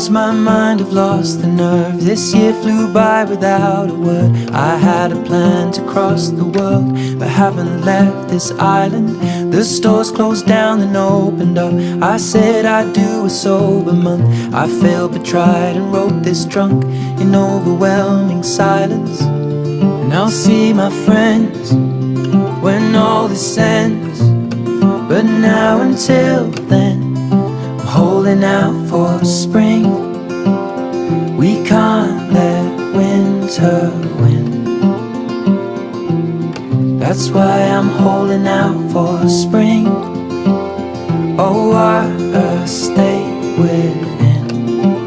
lose my mind, I've lost the nerve. This year flew by without a word. I had a plan to cross the world, but haven't left this island. The stores closed down and opened up. I said I'd do a sober month. I failed but tried and wrote this drunk in overwhelming silence. And I'll see my friends when all this ends, but now until then I'm holding out for spring. We can't let winter win. That's why I'm holding out for spring. Oh, water, stay with